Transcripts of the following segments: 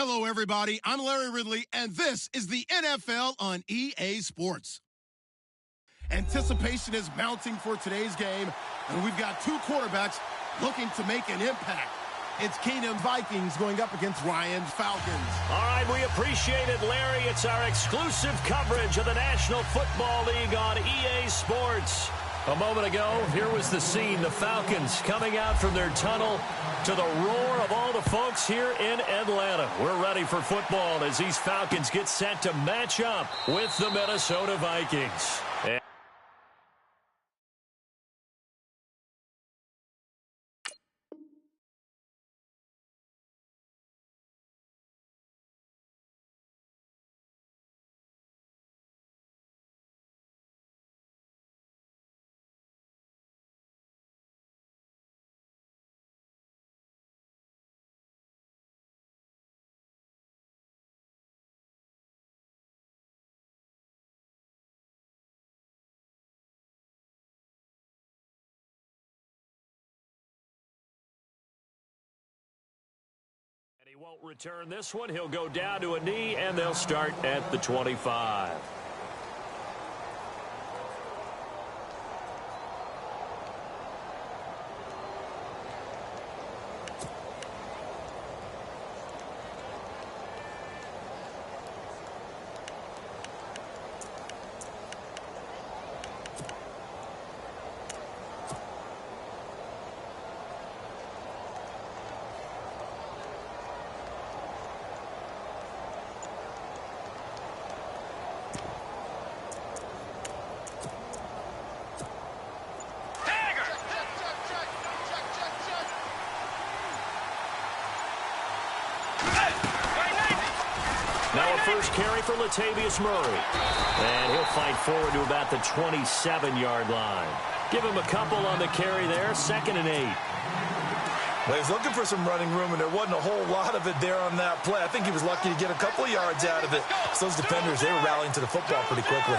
Hello, everybody. I'm Larry Ridley, and this is the NFL on EA Sports. Anticipation is mounting for today's game, and we've got two quarterbacks looking to make an impact. It's Keenum Vikings going up against Ryan's Falcons. All right, we appreciate it, Larry. It's our exclusive coverage of the National Football League on EA Sports. A moment ago, here was the scene. The Falcons coming out from their tunnel to the roar of all the folks here in Atlanta. We're ready for football as these Falcons get set to match up with the Minnesota Vikings. He won't return this one. He'll go down to a knee, and they'll start at the 25. Now a first carry for Latavius Murray. And he'll fight forward to about the 27-yard line. Give him a couple on the carry there, 2nd and 8. Well, he's looking for some running room, and there wasn't a whole lot of it there on that play. I think he was lucky to get a couple of yards out of it. So those defenders, they were rallying to the football pretty quickly.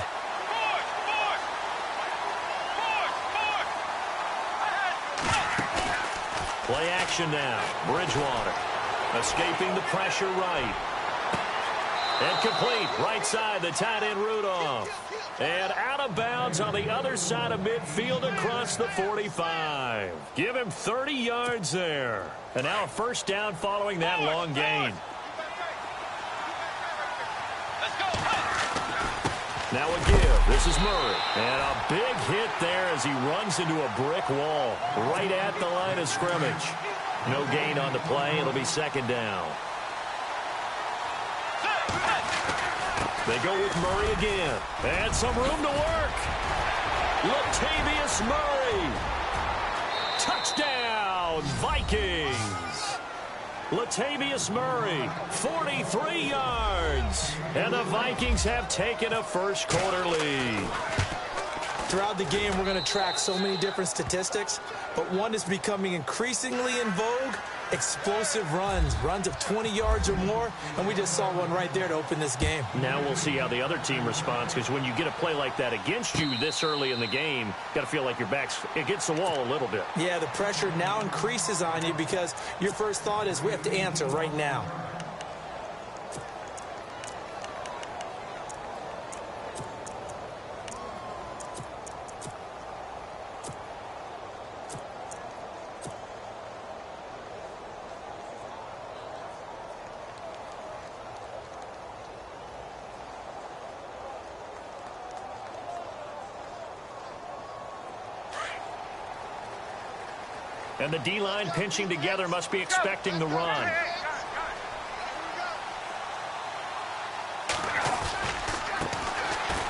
Play action now. Bridgewater escaping the pressure right. And complete, right side, the tight end Rudolph. And out of bounds on the other side of midfield across the 45. Give him 30 yards there. And now a first down following that long gain. Now a give. This is Murray. And a big hit there as he runs into a brick wall right at the line of scrimmage. No gain on the play. It'll be 2nd down. They go with Murray again. And some room to work. Latavius Murray. Touchdown, Vikings. Latavius Murray, 43 yards. And the Vikings have taken a first-quarter lead. Throughout the game, we're going to track so many different statistics, but one is becoming increasingly in vogue: explosive runs of 20 yards or more, and we just saw one right there to open this game. Now we'll see how the other team responds, because when you get a play like that against you this early in the game, you got to feel like your back's against the wall a little bit. Yeah, the pressure now increases on you because your first thought is we have to answer right now. And the D-line pinching together, must be expecting the run.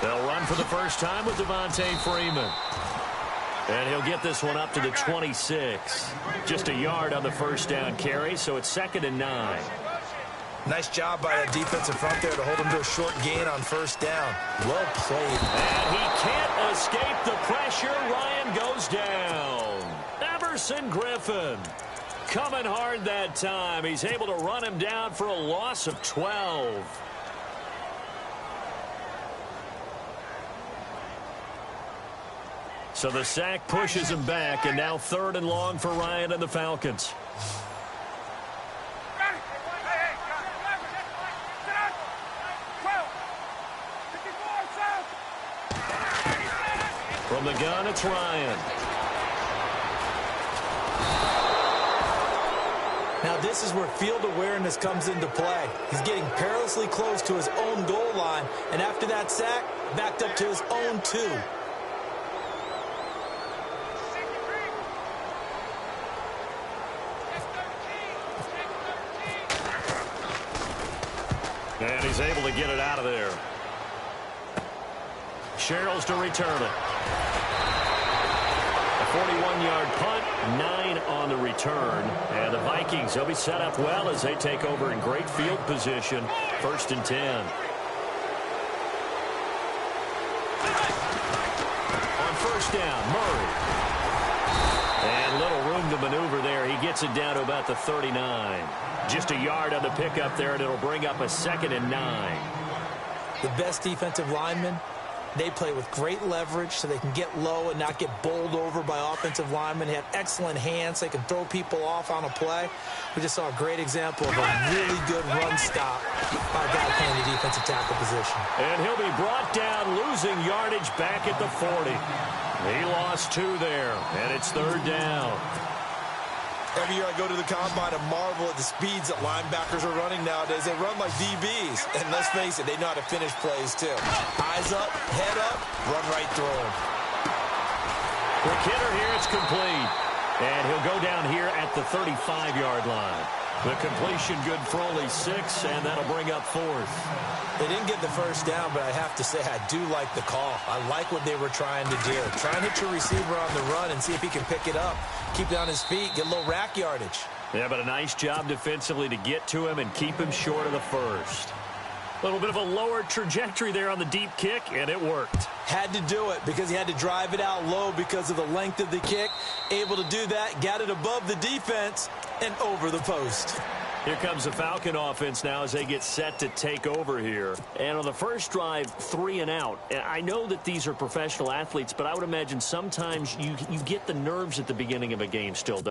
They'll run for the first time with Devontae Freeman. And he'll get this one up to the 26. Just a yard on the first down carry, so it's 2nd and 9. Nice job by that defensive front there to hold him to a short gain on first down. Well played. And he can't escape the pressure. Ryan goes down. Everson Griffin coming hard that time. He's able to run him down for a loss of 12. So the sack pushes him back, and now 3rd and long for Ryan and the Falcons. From the gun, it's Ryan. Now this is where field awareness comes into play. He's getting perilously close to his own goal line, and after that sack, backed up to his own 2. And he's able to get it out of there. Sherrills to return it. A 41-yard punt, 9 on the return. And the Vikings, they'll be set up well as they take over in great field position. 1st and 10. On 1st down, Murray. And little room to maneuver there. He gets it down to about the 39. Just a yard on the pickup there, and it'll bring up a 2nd and 9. The best defensive linemen, they play with great leverage so they can get low and not get bowled over by offensive linemen. They have excellent hands. They can throw people off on a play. We just saw a great example of a really good run stop by a guy playing the defensive tackle position. And he'll be brought down, losing yardage back at the 40. He lost 2 there, and it's 3rd down. Every year I go to the combine and marvel at the speeds that linebackers are running nowadays. They run like DBs. And let's face it, they know how to finish plays too. Eyes up, head up, run right through them. The kidder here, it's complete. And he'll go down here at the 35-yard line. The completion good for only 6, and that'll bring up 4th. They didn't get the 1st down, but I have to say I do like the call. I like what they were trying to do. Try and hit your receiver on the run and see if he can pick it up. Keep it on his feet, get a little rack yardage. Yeah, but a nice job defensively to get to him and keep him short of the 1st. A little bit of a lower trajectory there on the deep kick, and it worked. Had to do it because he had to drive it out low because of the length of the kick. Able to do that, got it above the defense and over the post. Here comes the Falcon offense now as they get set to take over here. And on the first drive, 3 and out. I know that these are professional athletes, but I would imagine sometimes you get the nerves at the beginning of a game still.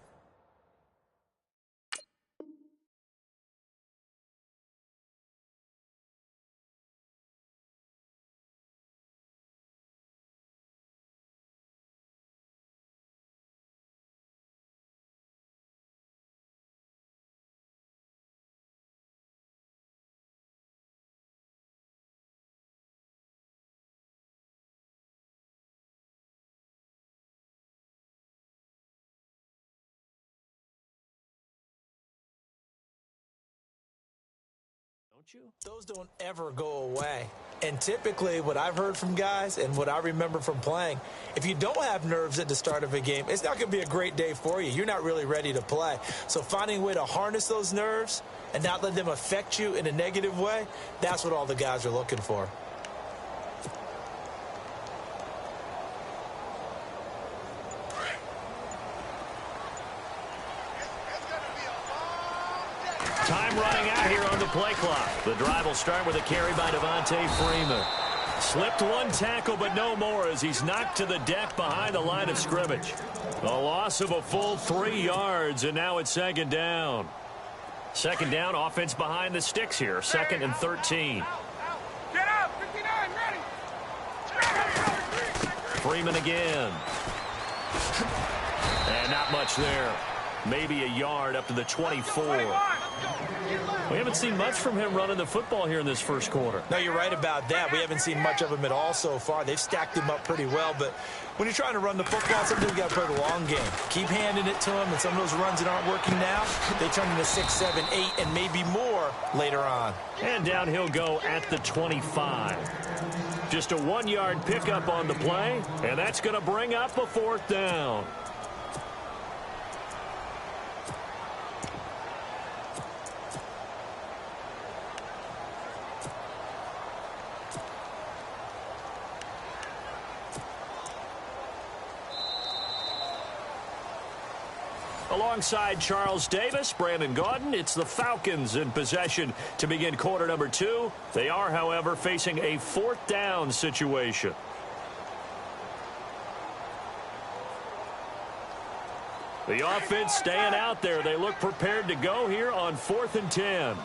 Those don't ever go away. And typically what I've heard from guys and what I remember from playing, if you don't have nerves at the start of a game, it's not going to be a great day for you. You're not really ready to play. So finding a way to harness those nerves and not let them affect you in a negative way, that's what all the guys are looking for. Time running out here on the play clock. The drive will start with a carry by Devontae Freeman. Slipped 1 tackle, but no more as he's knocked to the deck behind the line of scrimmage. A loss of a full 3 yards, and now it's 2nd down. 2nd down, offense behind the sticks here. 2nd and 13. Get up, 59, ready. Freeman again. And not much there. Maybe a yard up to the 24. We haven't seen much from him running the football here in this first quarter. No, you're right about that. We haven't seen much of him at all so far. They've stacked him up pretty well, but when you're trying to run the football, sometimes you got to play the long game. Keep handing it to him, and some of those runs that aren't working now, they turn into 6, 7, 8, and maybe more later on. And down he'll go at the 25. Just a 1-yard pickup on the play, and that's going to bring up a 4th down. Alongside Charles Davis, Brandon Gaudin, it's the Falcons in possession to begin quarter number 2. They are, however, facing a 4th down situation. The offense staying out there. They look prepared to go here on 4th and 10.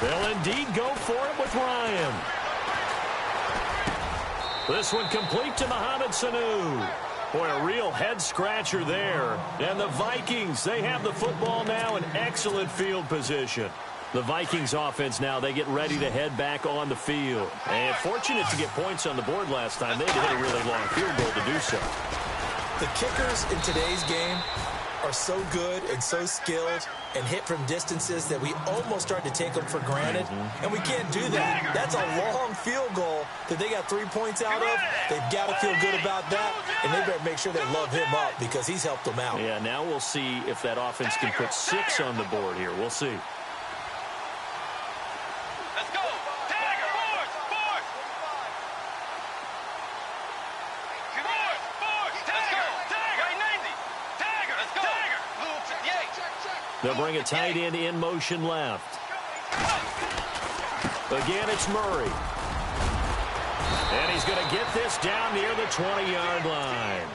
They'll indeed go for it with Ryan. This one complete to Mohamed Sanu. Boy, a real head-scratcher there. And the Vikings, they have the football now in excellent field position. The Vikings offense now, they get ready to head back on the field. And fortunate to get points on the board last time. They had to hit a really long field goal to do so. The kickers in today's game are so good and so skilled and hit from distances that we almost start to take them for granted. And we can't do that. That's a long field goal that they got 3 points out of. They've got to feel good about that, and they better make sure they love him up because he's helped them out. Yeah, now we'll see if that offense can put 6 on the board here. We'll see. Let's go. Tiger. Force. Let's go. Tiger. Right 90. Tiger. Let's go. Tiger. They'll bring a tight end in motion left. Again, it's Murray. And he's going to get this down near the 20-yard line.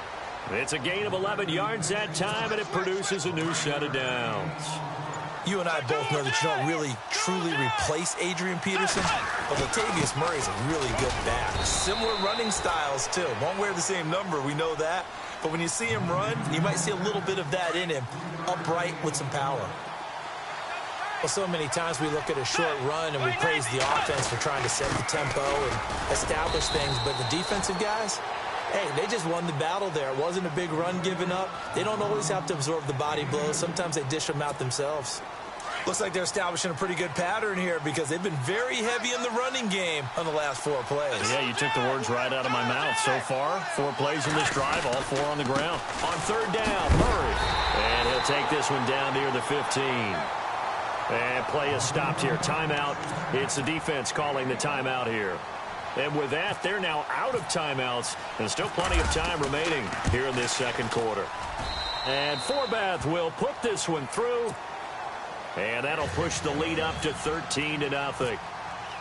It's a gain of 11 yards that time, and it produces a new set of downs. You and I both know that you don't really, truly replace Adrian Peterson, but Latavius Murray's a really good back. Similar running styles, too. Won't wear the same number, we know that. But when you see him run, you might see a little bit of that in him, upright with some power. Well, so many times we look at a short run and we praise the offense for trying to set the tempo and establish things, but the defensive guys, hey, they just won the battle there. It wasn't a big run given up. They don't always have to absorb the body blows. Sometimes they dish them out themselves. Looks like they're establishing a pretty good pattern here because they've been very heavy in the running game on the last 4 plays. Yeah, you took the words right out of my mouth. So far, 4 plays in this drive, all 4 on the ground. On third down, Murray. And he'll take this one down near the 15. And play is stopped here. Timeout. It's the defense calling the timeout here. And with that, they're now out of timeouts. And still plenty of time remaining here in this second quarter. And Forbath will put this one through. And that'll push the lead up to 13-0.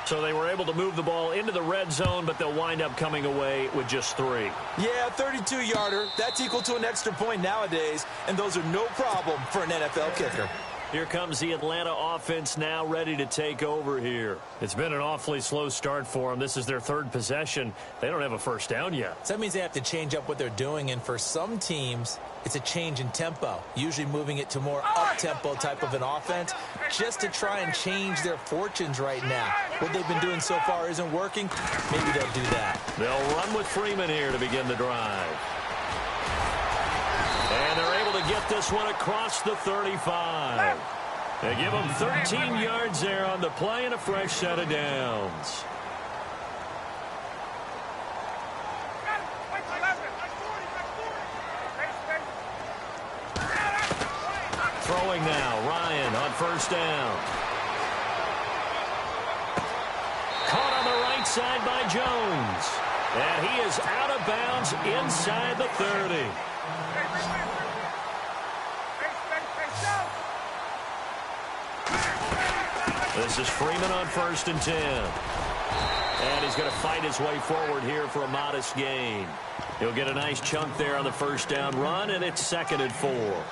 So they were able to move the ball into the red zone, but they'll wind up coming away with just 3. Yeah, 32-yarder. That's equal to an extra point nowadays, and those are no problem for an NFL kicker. Here comes the Atlanta offense now ready to take over here. It's been an awfully slow start for them. This is their 3rd possession. They don't have a first down yet. So that means they have to change up what they're doing, and for some teams, it's a change in tempo, usually moving it to more up-tempo type of an offense just to try and change their fortunes right now. What they've been doing so far isn't working. Maybe they'll do that. They'll run with Freeman here to begin the drive. And they're able to get this one across the 35. They give them 13 yards there on the play and a fresh set of downs. Throwing now, Ryan on first down. Caught on the right side by Jones. And he is out of bounds inside the 30. This is Freeman on 1st and 10. And he's going to fight his way forward here for a modest gain. He'll get a nice chunk there on the first down run, and it's 2nd and 4.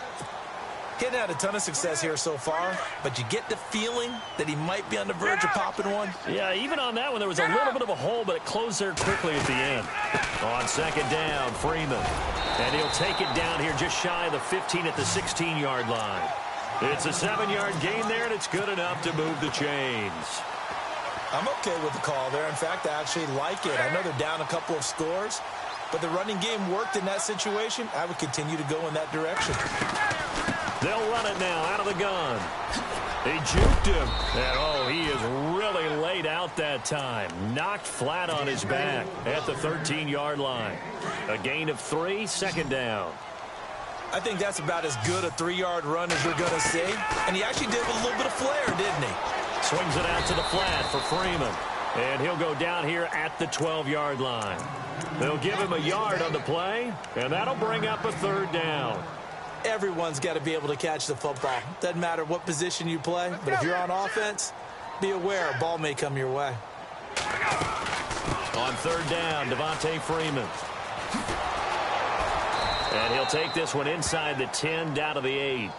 Getting had a ton of success here so far, but you get the feeling that he might be on the verge of popping one. Yeah, even on that one, there was a little bit of a hole, but it closed there quickly at the end. On 2nd down, Freeman. And he'll take it down here just shy of the 15 at the 16-yard line. It's a 7-yard gain there, and it's good enough to move the chains. I'm okay with the call there. In fact, I actually like it. I know they're down a couple of scores, but the running game worked in that situation. I would continue to go in that direction. They'll run it now out of the gun. He juked him. And, oh, he is really laid out that time. Knocked flat on his back at the 13-yard line. A gain of 3, 2nd down. I think that's about as good a 3-yard run as you're going to see. And he actually did with a little bit of flair, didn't he? Swings it out to the flat for Freeman. And he'll go down here at the 12-yard line. They'll give him a yard on the play, and that'll bring up a 3rd down. Everyone's got to be able to catch the football. Doesn't matter what position you play, but if you're on offense, be aware a ball may come your way. On 3rd down, Devontae Freeman. And he'll take this one inside the 10 down to the 8.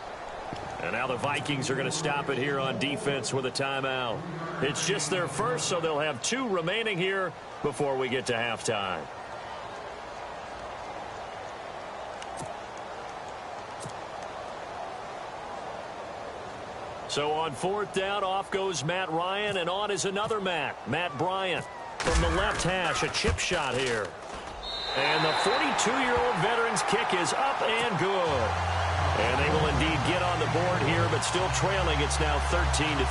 And now the Vikings are going to stop it here on defense with a timeout. It's just their first, so they'll have 2 remaining here before we get to halftime. So on 4th down, off goes Matt Ryan, and on is another Matt Bryant. From the left hash, a chip shot here. And the 42-year-old veteran's kick is up and good. And they will indeed get on the board here, but still trailing. It's now 13-3.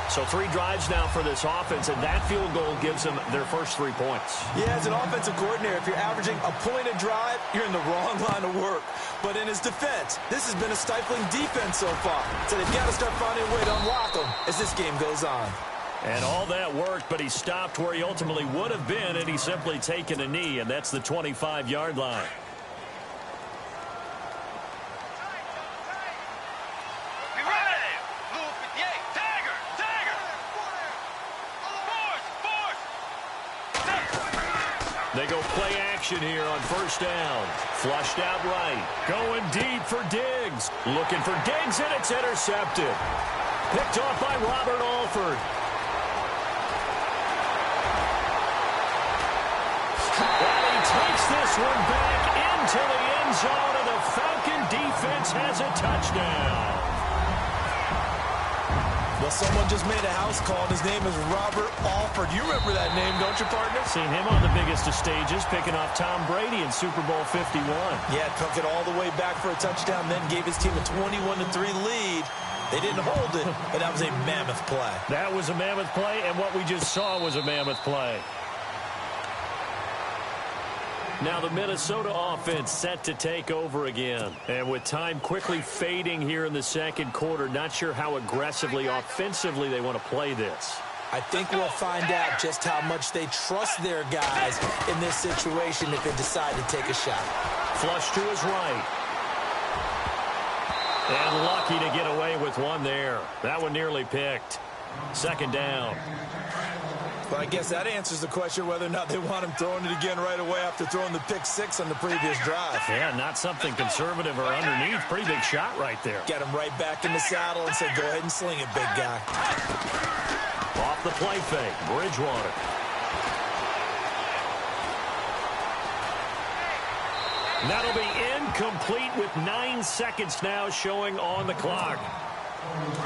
So 3 drives now for this offense, and that field goal gives them their first 3 points. Yeah, as an offensive coordinator, if you're averaging a point a drive, you're in the wrong line of work. But in his defense, this has been a stifling defense so far. So they've got to start finding a way to unlock them as this game goes on. And all that worked, but he stopped where he ultimately would have been, and he's simply taken a knee, and that's the 25-yard line. They go play action here on 1st down. Flushed out right. Going deep for Diggs. Looking for Diggs, and it's intercepted. Picked off by Robert Alford. And he takes this one back into the end zone, and the Falcon defense has a touchdown. Well, someone just made a house call, and his name is Robert Alford. You remember that name, don't you, partner? Seen him on the biggest of stages, picking off Tom Brady in Super Bowl 51. Yeah, took it all the way back for a touchdown, then gave his team a 21-3 lead. They didn't hold it, but that was a mammoth play. That was a mammoth play, and what we just saw was a mammoth play. Now the Minnesota offense set to take over again. And with time quickly fading here in the 2nd quarter, not sure how aggressively, offensively they want to play this. I think we'll find out just how much they trust their guys in this situation if they decide to take a shot. Flush to his right. And lucky to get away with one there. That one nearly picked. 2nd down. Well, I guess that answers the question whether or not they want him throwing it again right away after throwing the pick 6 on the previous drive. Yeah, not something conservative or underneath. Pretty big shot right there. Get him right back in the saddle and say, go ahead and sling it, big guy. Off the play fake, Bridgewater. That'll be incomplete with 9 seconds now showing on the clock.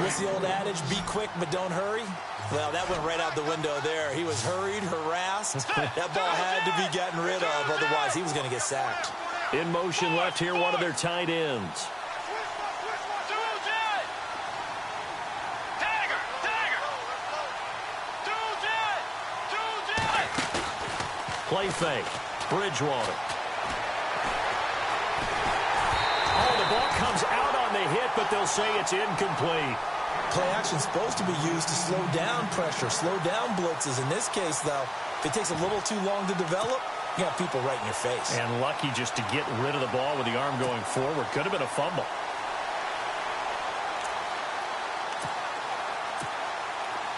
What's the old adage? Be quick, but don't hurry. Well, that went right out the window there. He was hurried, harassed. That ball had to be gotten rid of, otherwise he was going to get sacked. In motion left here, one of their tight ends. Play fake. Bridgewater. Oh, the ball comes out on the hit, but they'll say it's incomplete. Play action's supposed to be used to slow down pressure, slow down blitzes. In this case, though, if it takes a little too long to develop, you got people right in your face. And lucky just to get rid of the ball with the arm going forward. Could have been a fumble.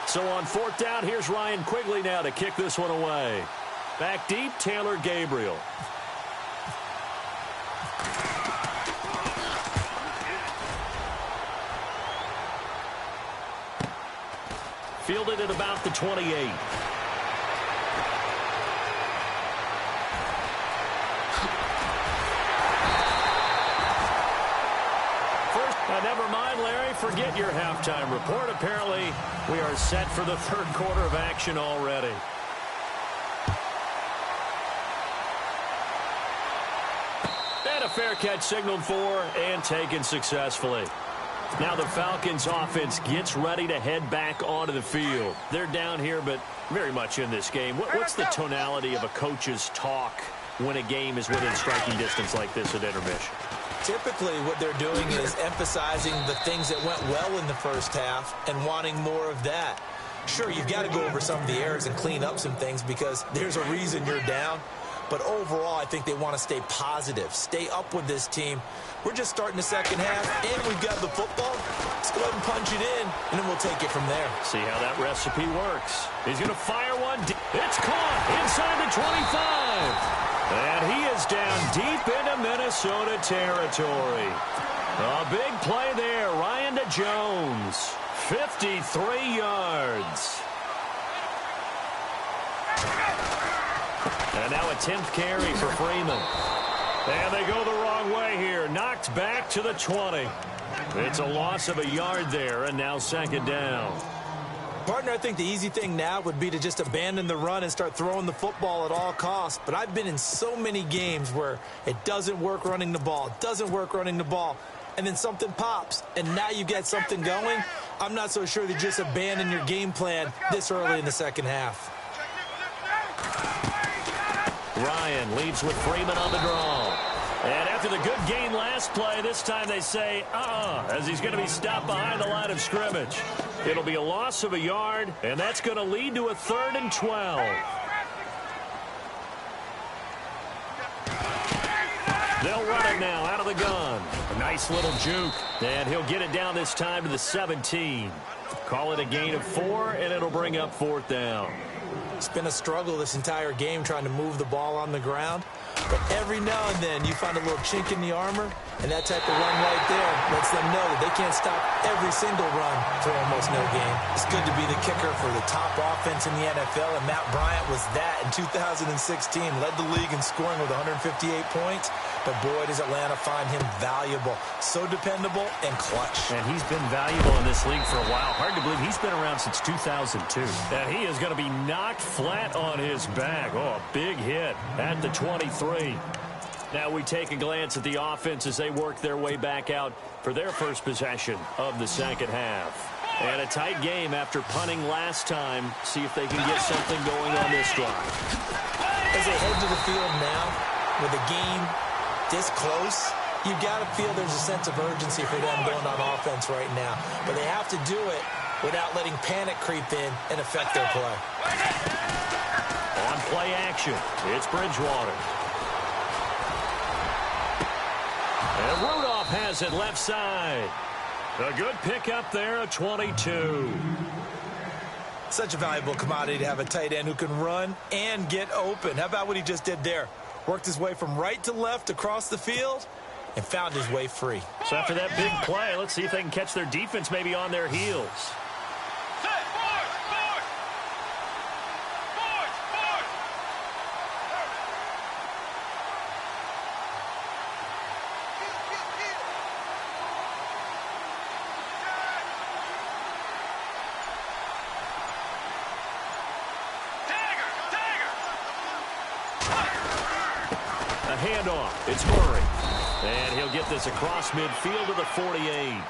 So on 4th down, here's Ryan Quigley now to kick this one away. Back deep, Taylor Gabriel. Fielded at about the 28. Never mind, Larry. Forget your halftime report. Apparently, we are set for the 3rd quarter of action already. And a fair catch signaled for and taken successfully. Now the Falcons offense gets ready to head back onto the field. They're down here, but very much in this game. What's the tonality of a coach's talk when a game is within striking distance like this at intermission? Typically, what they're doing is emphasizing the things that went well in the first half and wanting more of that. Sure, you've got to go over some of the errors and clean up some things because there's a reason you're down. But overall, I think they want to stay positive, stay up with this team. We're just starting the second half, and we've got the football. Let's go ahead and punch it in, and then we'll take it from there. See how that recipe works. He's going to fire one. It's caught inside the 25. And he is down deep into Minnesota territory. A big play there. Ryan to Jones. 53 yards. And now a 10th carry for Freeman. And they go the wrong way here. Knocked back to the 20. It's a loss of a yard there, and now second down. Partner, I think the easy thing now would be to just abandon the run and start throwing the football at all costs. But I've been in so many games where it doesn't work running the ball, and then something pops, and now you get something going. I'm not so sure that just abandon your game plan this early in the second half. Ryan leads with Freeman on the draw. And after the good gain last play, this time they say, as he's going to be stopped behind the line of scrimmage. It'll be a loss of a yard, and that's going to lead to a 3rd and 12. They'll run it now out of the gun. A nice little juke, and he'll get it down this time to the 17. Call it a gain of 4, and it'll bring up 4th down. It's been a struggle this entire game trying to move the ball on the ground. But every now and then you find a little chink in the armor, and that type of run right there lets them know that they can't stop every single run for almost no gain. It's good to be the kicker for the top offense in the NFL, and Matt Bryant was that in 2016. Led the league in scoring with 158 points, but boy, does Atlanta find him valuable. So dependable and clutch. And he's been valuable in this league for a while. Hard to believe he's been around since 2002. And he is going to be knocked flat on his back. Oh, a big hit at the 23. Now we take a glance at the offense as they work their way back out for their first possession of the second half. And a tight game after punting last time. See if they can get something going on this drive. As they head to the field now, with the game this close, you've got to feel there's a sense of urgency for them going on offense right now. But they have to do it without letting panic creep in and affect their play. On play action, it's Bridgewater. And Rudolph has it left side. A good pickup there, a 22. Such a valuable commodity to have a tight end who can run and get open. How about what he just did there? Worked his way from right to left across the field and found his way free. So after that big play, let's see if they can catch their defense maybe on their heels. Handoff. It's Murray. And he'll get this across midfield to the 48.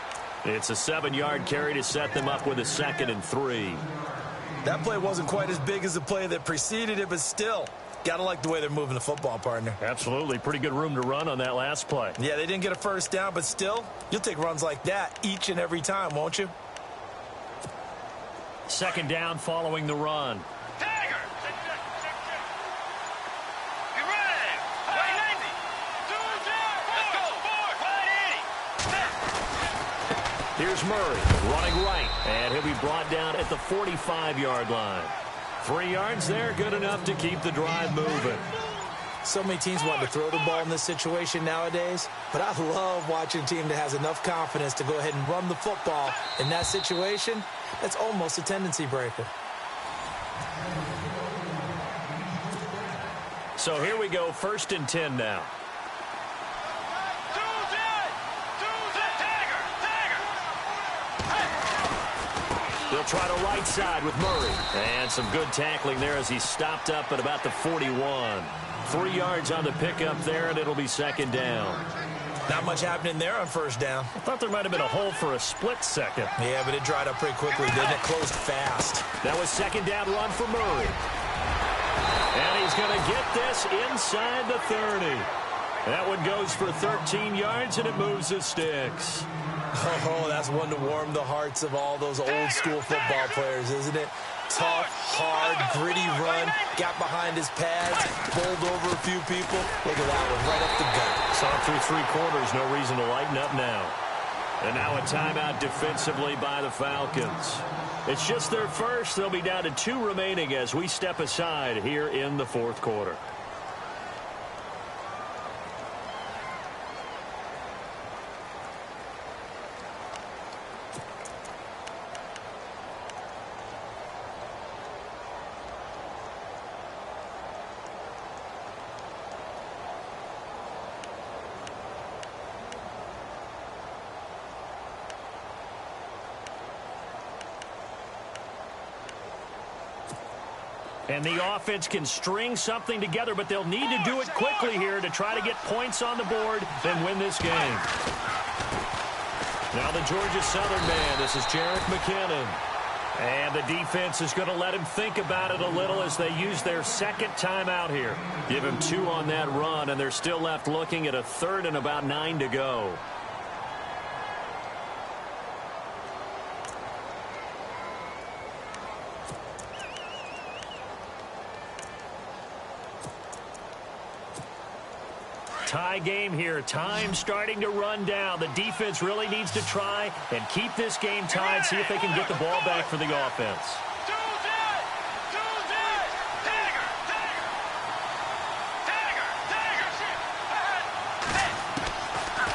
It's a 7-yard carry to set them up with a 2nd and 3. That play wasn't quite as big as the play that preceded it, but still, gotta like the way they're moving the football, partner. Absolutely. Pretty good room to run on that last play. Yeah, they didn't get a first down, but still, you'll take runs like that each and every time, won't you? 2nd down following the run. Here's Murray running right, and he'll be brought down at the 45-yard line. 3 yards there, good enough to keep the drive moving. So many teams want to throw the ball in this situation nowadays, but I love watching a team that has enough confidence to go ahead and run the football in that situation. That's almost a tendency breaker. So here we go, 1st and 10 now. They'll try to right side with Murray. And some good tackling there as he stopped up at about the 41. 3 yards on the pickup there, and it'll be 2nd down. Not much happening there on 1st down. I thought there might have been a hole for a split second. Yeah, but it dried up pretty quickly, didn't it? Closed fast. That was 2nd down run for Murray. And he's going to get this inside the 30. That one goes for 13 yards, and it moves the sticks. Oh, that's one to warm the hearts of all those old-school football players, isn't it? Tough, hard, gritty run, got behind his pads, bowled over a few people. Look at that one, right up the gut. Saw it through 3 quarters, no reason to lighten up now. And now a timeout defensively by the Falcons. It's just their first. They'll be down to 2 remaining as we step aside here in the 4th quarter. And the offense can string something together, but they'll need to do it quickly here to try to get points on the board and win this game. Now the Georgia Southern man, this is Jarek McKinnon. And the defense is going to let him think about it a little as they use their second timeout here. Give him 2 on that run, and they're still left looking at a 3rd and about 9 to go. Tie game here. Time starting to run down. The defense really needs to try and keep this game tied, see if they can get the ball back for the offense.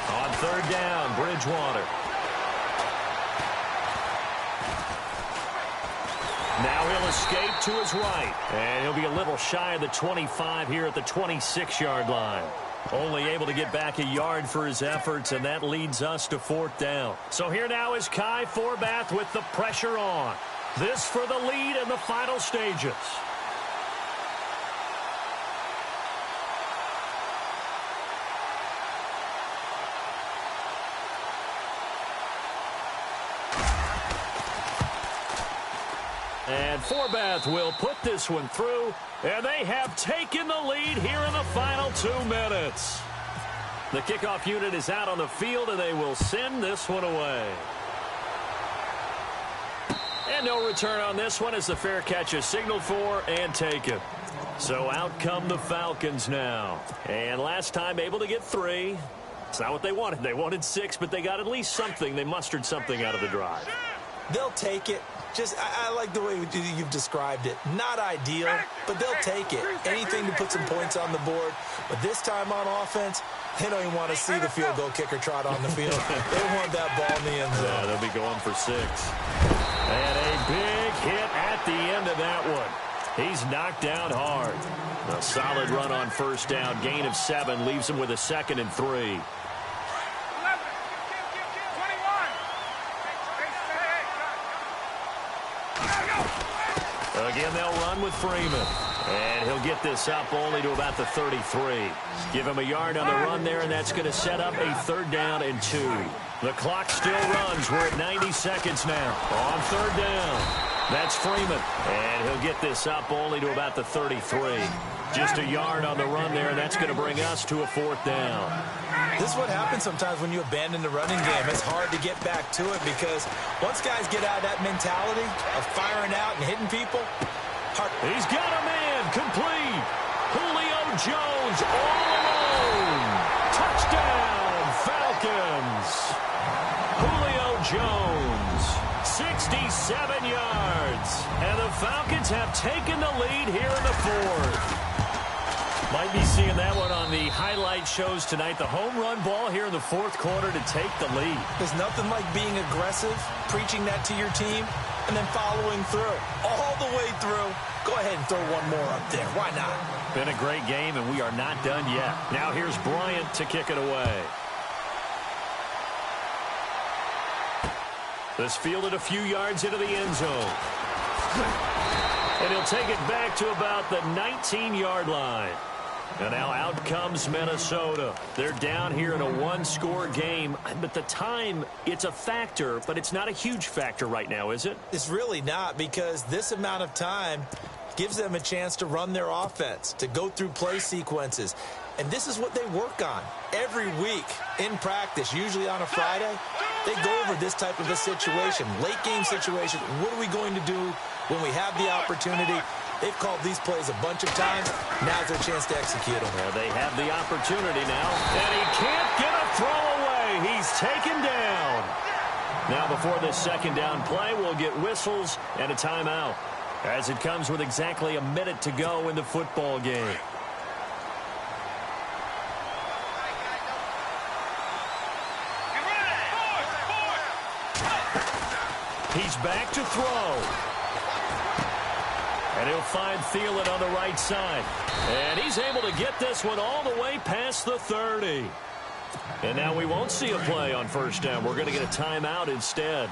On 3rd down, Bridgewater. Now he'll escape to his right. And he'll be a little shy of the 25 here at the 26-yard line. Only able to get back a yard for his efforts, and that leads us to 4th down. So here now is Kai Forbath with the pressure on. This for the lead in the final stages. And Forbath will put this one through, and they have taken the lead here in the final 2 minutes. The kickoff unit is out on the field, and they will send this one away. And no return on this one as the fair catch is signaled for and taken. So out come the Falcons now. And last time able to get 3. It's not what they wanted. They wanted 6, but they got at least something. They mustered something out of the drive. They'll take it. I like the way you've described it. Not ideal, but they'll take it. Anything to put some points on the board. But this time on offense, they don't even want to see the field goal kicker trot on the field. They want that ball in the end zone. Yeah, they'll be going for 6. And a big hit at the end of that one. He's knocked down hard. A solid run on 1st down. Gain of 7 leaves him with a 2nd and 3. Again, they'll run with Freeman. And he'll get this up only to about the 33. Give him a yard on the run there, and that's going to set up a 3rd down and 2. The clock still runs. We're at 90 seconds now. On 3rd down. That's Freeman. And he'll get this up only to about the 33. Just a yard on the run there, and that's going to bring us to a 4th down. This is what happens sometimes when you abandon the running game. It's hard to get back to it because once guys get out of that mentality of firing out and hitting people. He's got a man complete. Julio Jones all alone. Touchdown, Falcons. Julio Jones, 67 yards. And the Falcons have taken the lead here in the 4th. Might be seeing that one on the highlight shows tonight. The home run ball here in the 4th quarter to take the lead. There's nothing like being aggressive, preaching that to your team, and then following through. All the way through. Go ahead and throw one more up there. Why not? Been a great game, and we are not done yet. Now here's Bryant to kick it away. This fielded a few yards into the end zone. And he'll take it back to about the 19-yard line. And now out comes Minnesota. They're down here in a 1-score game. But the time, it's a factor, but it's not a huge factor right now, is it? It's really not, because this amount of time gives them a chance to run their offense, to go through play sequences. And this is what they work on every week in practice, usually on a Friday. They go over this type of a situation, late game situation. What are we going to do when we have the opportunity? They've called these plays a bunch of times. Now's their chance to execute them. Well, they have the opportunity now. And he can't get a throw away. He's taken down. Now before this 2nd down play, we'll get whistles and a timeout, as it comes with exactly a minute to go in the football game. He's back to throw. And he'll find Thielen on the right side. And he's able to get this one all the way past the 30. And now we won't see a play on 1st down. We're going to get a timeout instead,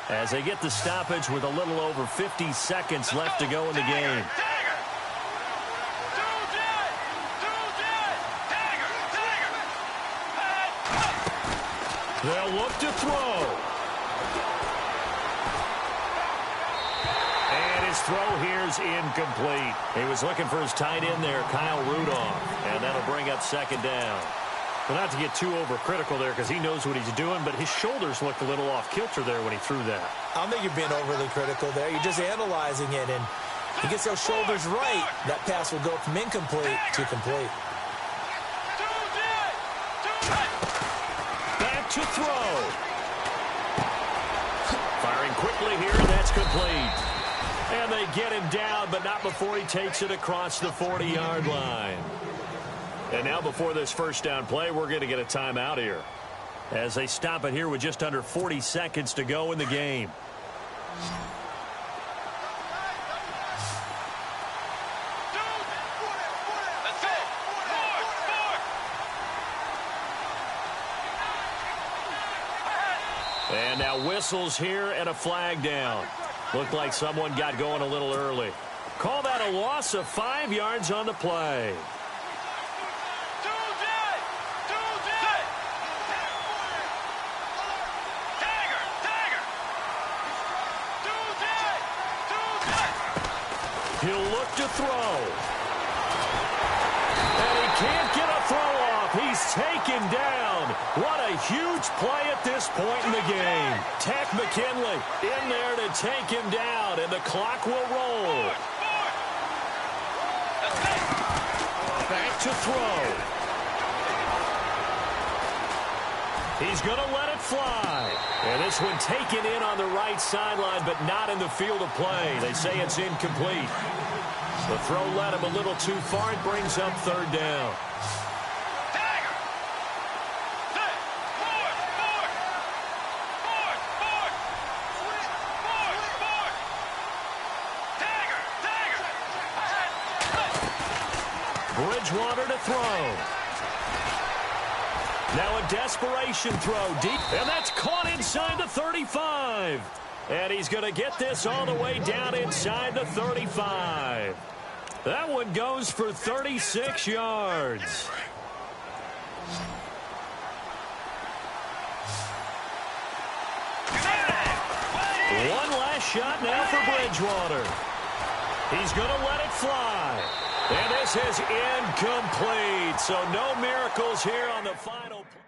as they get the stoppage with a little over 50 seconds left to go in the game. They'll look to throw. And his throw here's incomplete. He was looking for his tight end there, Kyle Rudolph. And that'll bring up second down. Well, not to get too overcritical there because he knows what he's doing, but his shoulders looked a little off kilter there when he threw that. I don't think you're being overly critical there. You're just analyzing it, and he gets those shoulders right. That pass will go from incomplete to complete. Back to throw. Firing quickly here, and that's complete. And they get him down, but not before he takes it across the 40-yard line. And now before this first down play, we're going to get a timeout here as they stop it here with just under 40 seconds to go in the game. And now whistles here and a flag down. Looked like someone got going a little early. Call that a loss of 5 yards on the play. He'll look to throw. And he can't get a throw off. He's taken down. What a huge play at this point in the game. Tech McKinley in there to take him down, and the clock will roll. Back to throw. He's going to let it fly. And this one taken in on the right sideline, but not in the field of play. They say it's incomplete. The throw led him a little too far. It brings up third down. Bridgewater to throw. Now a desperation throw deep, and that's caught inside the 35. And he's going to get this all the way down inside the 35. That one goes for 36 yards. One last shot now for Bridgewater. He's going to let it fly. And this is incomplete. So no miracles here on the final play.